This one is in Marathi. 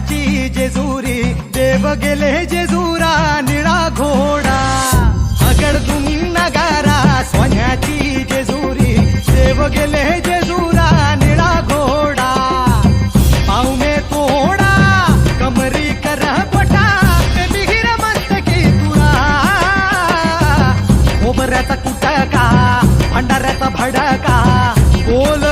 सोन्याची जेजुरी देव गेले जेजुरा निळा घोडा अगडदुम नगारा सोन्याची जेजुरी देव गेले जेजुरा निळा घोडा पाऊ में तोडा कमरी कर पटा बिहिर मस्तकी तुरा खोबऱ्याचा कुटका भंडाऱ्याचा भडका बोल